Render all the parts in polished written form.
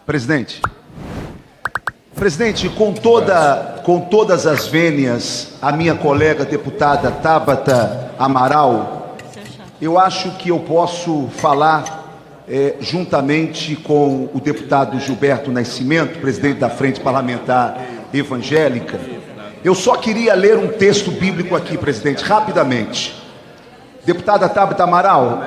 Presidente, com todas as vênias, a minha colega deputada Tabata Amaral, eu acho que eu posso falar juntamente com o deputado Gilberto Nascimento, presidente da Frente Parlamentar Evangélica. Eu só queria ler um texto bíblico aqui, presidente, rapidamente. Deputada Tabata Amaral,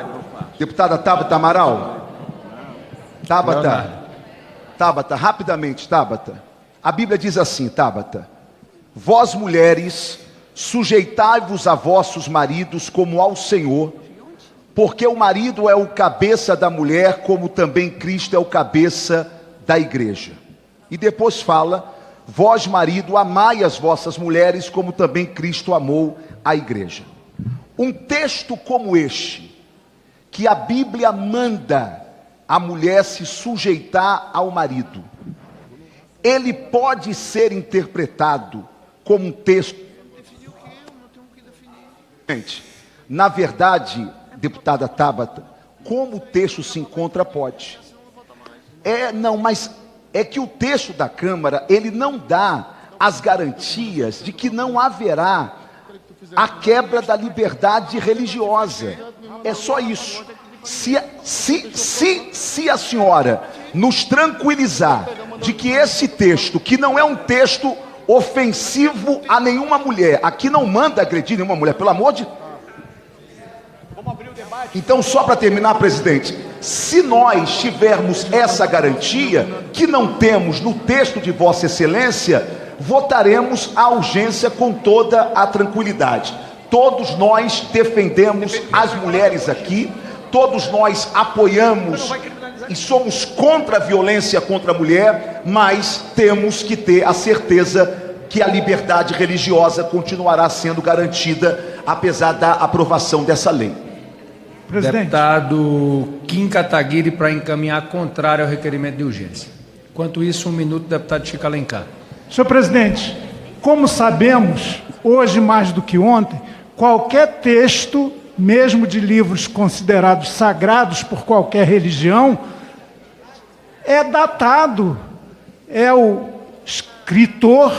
Tabata, rapidamente, Tabata. A Bíblia diz assim, Tabata: vós mulheres, sujeitai-vos a vossos maridos como ao Senhor, porque o marido é o cabeça da mulher, como também Cristo é o cabeça da igreja. E depois fala: vós marido, amai as vossas mulheres, como também Cristo amou a igreja. Um texto como este, que a Bíblia manda a mulher se sujeitar ao marido, ele pode ser interpretado como um texto. Na verdade, deputada Tabata, como o texto se encontra, pode. Mas é que o texto da Câmara, ele não dá as garantias de que não haverá a quebra da liberdade religiosa. É só isso. Se a senhora nos tranquilizar de que esse texto, que não é um texto ofensivo a nenhuma mulher, aqui não manda agredir nenhuma mulher, pelo amor de... Então, só para terminar, presidente, se nós tivermos essa garantia, que não temos no texto de Vossa Excelência, votaremos a urgência com toda a tranquilidade. Todos nós defendemos as mulheres aqui, todos nós apoiamos e somos contra a violência contra a mulher, mas temos que ter a certeza que a liberdade religiosa continuará sendo garantida, apesar da aprovação dessa lei. Presidente. Deputado Kim Kataguiri, para encaminhar contrário ao requerimento de urgência. Enquanto isso, 1 minuto, deputado Chico Alencar. Senhor presidente, como sabemos, hoje mais do que ontem, qualquer texto, mesmo de livros considerados sagrados por qualquer religião, é datado. É o escritor,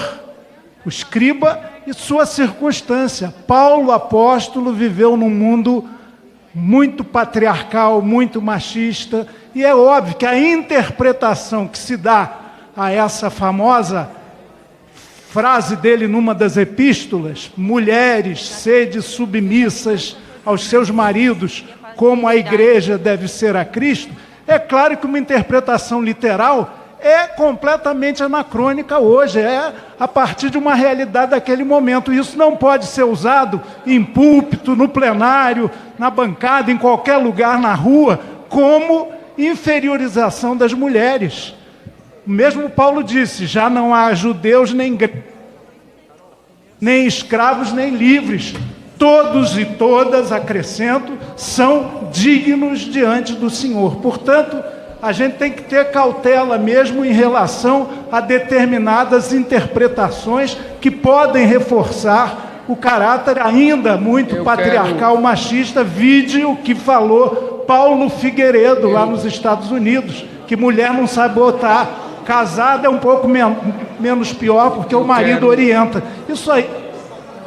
o escriba e sua circunstância. Paulo, apóstolo, viveu num mundo muito patriarcal, muito machista, e é óbvio que a interpretação que se dá a essa famosa frase dele numa das epístolas, mulheres, sede submissas aos seus maridos, como a igreja deve ser a Cristo, é claro que uma interpretação literal é completamente anacrônica hoje, é a partir de uma realidade daquele momento. Isso não pode ser usado em púlpito, no plenário, na bancada, em qualquer lugar, na rua, como inferiorização das mulheres. Mesmo Paulo disse, já não há judeus nem escravos nem livres, todos e todas, acrescento, são dignos diante do Senhor. Portanto, a gente tem que ter cautela mesmo em relação a determinadas interpretações que podem reforçar o caráter ainda muito patriarcal, machista, vide o que falou Paulo Figueiredo lá nos Estados Unidos, que mulher não sabe botar, casada é um pouco menos pior, porque o marido orienta. Isso aí.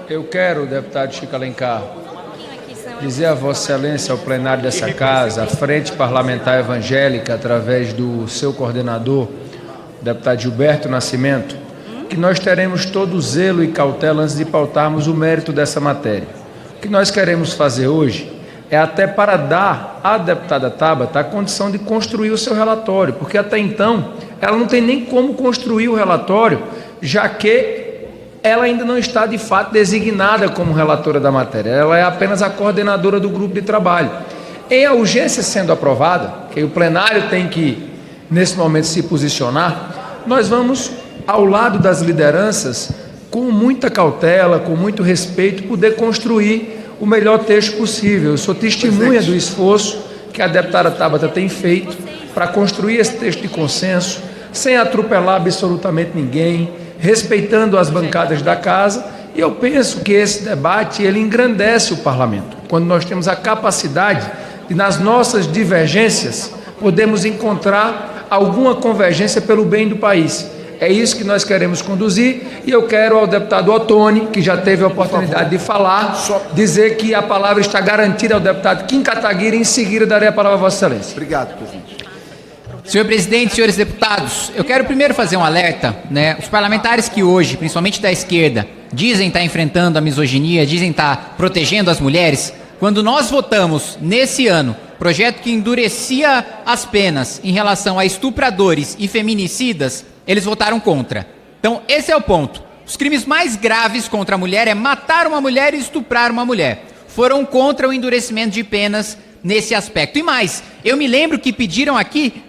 Eu quero, deputado Chico Alencar, dizer a Vossa Excelência, ao plenário dessa casa, a Frente Parlamentar Evangélica, através do seu coordenador, deputado Gilberto Nascimento, que nós teremos todo o zelo e cautela antes de pautarmos o mérito dessa matéria. O que nós queremos fazer hoje é até para dar à deputada Tabata a condição de construir o seu relatório, porque até então ela não tem nem como construir o relatório, já que ela ainda não está de fato designada como relatora da matéria, ela é apenas a coordenadora do grupo de trabalho. Em a urgência sendo aprovada, que o plenário tem que, nesse momento, se posicionar, nós vamos, ao lado das lideranças, com muita cautela, com muito respeito, poder construir o melhor texto possível. Eu sou testemunha do esforço que a deputada Tabata tem feito para construir esse texto de consenso, sem atropelar absolutamente ninguém, respeitando as bancadas da casa, e eu penso que esse debate ele engrandece o parlamento, quando nós temos a capacidade de, nas nossas divergências, podemos encontrar alguma convergência pelo bem do país. É isso que nós queremos conduzir, e eu quero ao deputado Ottoni, que já teve a oportunidade de falar, dizer que a palavra está garantida ao deputado Kim Kataguiri, e em seguida darei a palavra a Vossa Excelência. Obrigado, presidente. Senhor presidente, senhores deputados, eu quero primeiro fazer um alerta, né? Os parlamentares que hoje, principalmente da esquerda, dizem estar enfrentando a misoginia, dizem estar protegendo as mulheres, quando nós votamos nesse ano projeto que endurecia as penas em relação a estupradores e feminicidas, eles votaram contra. Então, esse é o ponto. Os crimes mais graves contra a mulher é matar uma mulher e estuprar uma mulher. Foram contra o endurecimento de penas nesse aspecto. E mais, eu me lembro que pediram aqui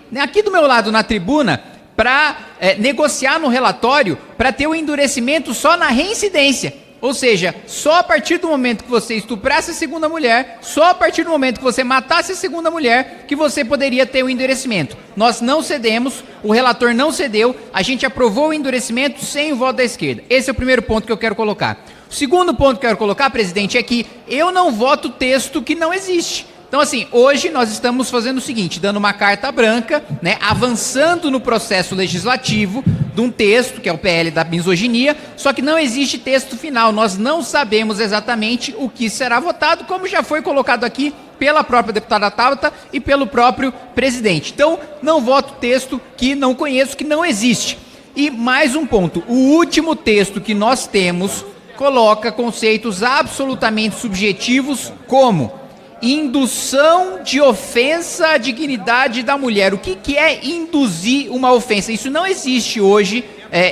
do meu lado na tribuna, para negociar no relatório, para ter o endurecimento só na reincidência. Ou seja, só a partir do momento que você estuprasse a segunda mulher, só a partir do momento que você matasse a segunda mulher, que você poderia ter o endurecimento. Nós não cedemos, o relator não cedeu, a gente aprovou o endurecimento sem o voto da esquerda. Esse é o primeiro ponto que eu quero colocar. O segundo ponto que eu quero colocar, presidente, é que eu não voto texto que não existe. Então, assim, hoje nós estamos fazendo o seguinte, dando uma carta branca, né, avançando no processo legislativo de um texto, que é o PL da misoginia, só que não existe texto final. Nós não sabemos exatamente o que será votado, como já foi colocado aqui pela própria deputada Tabata e pelo próprio presidente. Então, não voto texto que não conheço, que não existe. E mais um ponto, o último texto que nós temos coloca conceitos absolutamente subjetivos como indução de ofensa à dignidade da mulher. O que é induzir uma ofensa? Isso não existe hoje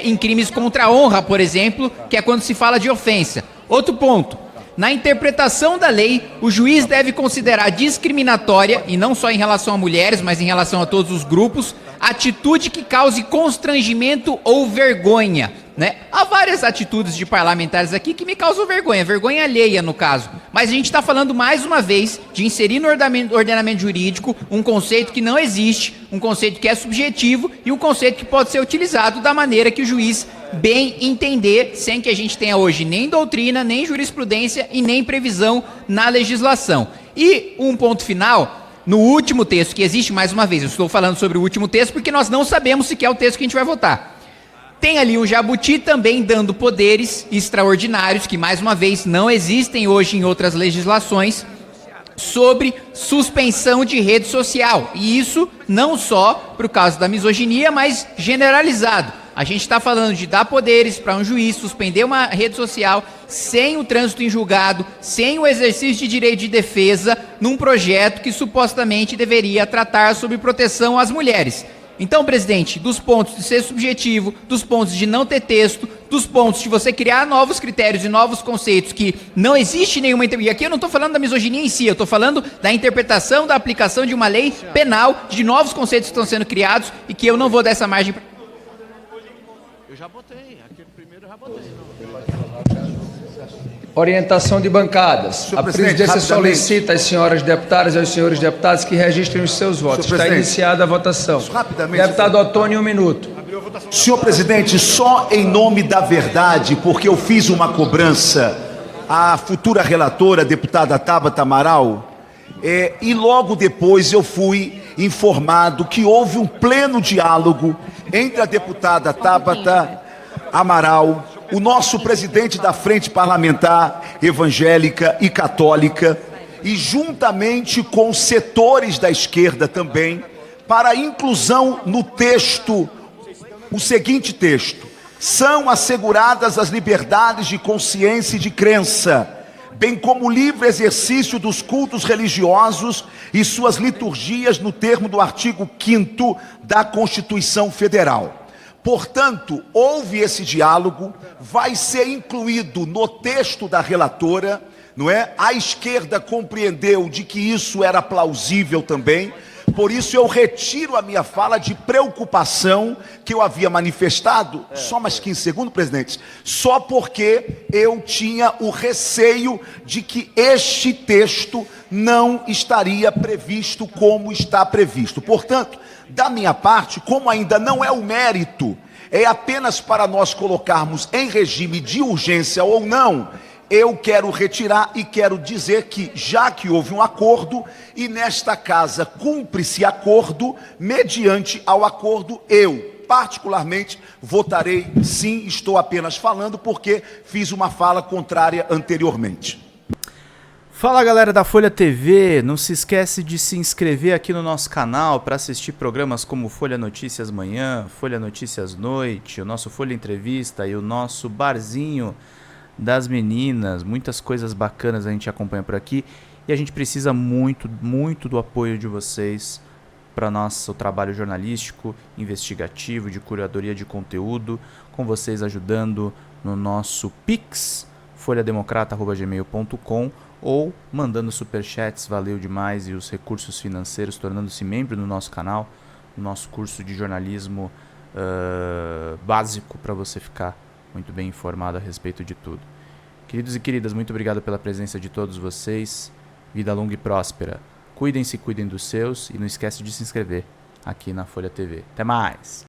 em crimes contra a honra, por exemplo, que é quando se fala de ofensa. Outro ponto, na interpretação da lei, o juiz deve considerar discriminatória, e não só em relação a mulheres, mas em relação a todos os grupos, atitude que cause constrangimento ou vergonha, né? Há várias atitudes de parlamentares aqui que me causam vergonha, vergonha alheia no caso, mas a gente está falando mais uma vez de inserir no ordenamento jurídico um conceito que não existe, um conceito que é subjetivo e um conceito que pode ser utilizado da maneira que o juiz bem entender, sem que a gente tenha hoje nem doutrina, nem jurisprudência e nem previsão na legislação. E um ponto final, no último texto que existe, mais uma vez, eu estou falando sobre o último texto porque nós não sabemos se é o texto que a gente vai votar. Tem ali um jabuti também dando poderes extraordinários, que mais uma vez não existem hoje em outras legislações, sobre suspensão de rede social. E isso não só por causa da misoginia, mas generalizado. A gente está falando de dar poderes para um juiz suspender uma rede social sem o trânsito em julgado, sem o exercício de direito de defesa, num projeto que supostamente deveria tratar sobre proteção às mulheres. Então, presidente, dos pontos de ser subjetivo, dos pontos de não ter texto, dos pontos de você criar novos critérios e novos conceitos que não existe nenhuma... E aqui eu não estou falando da misoginia em si, eu estou falando da interpretação, da aplicação de uma lei penal, de novos conceitos que estão sendo criados e que eu não vou dar essa margem... Eu já botei, aquele primeiro eu já botei. Orientação de bancadas. A presidência rapidamente. solicita às senhoras deputadas e aos senhores deputados que registrem os seus votos. Senhor Está presidente. iniciada a votação. Rapidamente. Deputado Ottoni, 1 minuto. Senhor presidente, só em nome da verdade, porque eu fiz uma cobrança à futura relatora, deputada Tabata Amaral, e logo depois eu fui informado que houve um pleno diálogo entre a deputada Tabata Amaral, o nosso presidente da Frente Parlamentar Evangélica e Católica, e juntamente com setores da esquerda também, para a inclusão no texto, o seguinte texto: são asseguradas as liberdades de consciência e de crença, bem como o livre exercício dos cultos religiosos e suas liturgias no termo do artigo 5º da Constituição Federal. Portanto, houve esse diálogo, vai ser incluído no texto da relatora, não é? A esquerda compreendeu de que isso era plausível também, por isso eu retiro a minha fala de preocupação que eu havia manifestado, só mais 15 segundos, presidente, só porque eu tinha o receio de que este texto não estaria previsto como está previsto. Portanto, da minha parte, como ainda não é o mérito, é apenas para nós colocarmos em regime de urgência ou não, eu quero retirar e quero dizer que, já que houve um acordo, e nesta casa cumpre-se acordo, mediante ao acordo, eu, particularmente, votarei sim. Estou apenas falando porque fiz uma fala contrária anteriormente. Fala, galera da Folha TV, não se esquece de se inscrever aqui no nosso canal para assistir programas como Folha Notícias Manhã, Folha Notícias Noite, o nosso Folha Entrevista e o nosso Barzinho das Meninas. Muitas coisas bacanas a gente acompanha por aqui e a gente precisa muito, muito do apoio de vocês para nosso trabalho jornalístico, investigativo, de curadoria de conteúdo, com vocês ajudando no nosso Pix, folhademocrata@gmail.com, ou mandando superchats, valeu demais, e os recursos financeiros, tornando-se membro do nosso canal, no nosso curso de jornalismo básico, para você ficar muito bem informado a respeito de tudo. Queridos e queridas, muito obrigado pela presença de todos vocês. Vida longa e próspera. Cuidem-se, cuidem dos seus, e não esquece de se inscrever aqui na Folha TV. Até mais!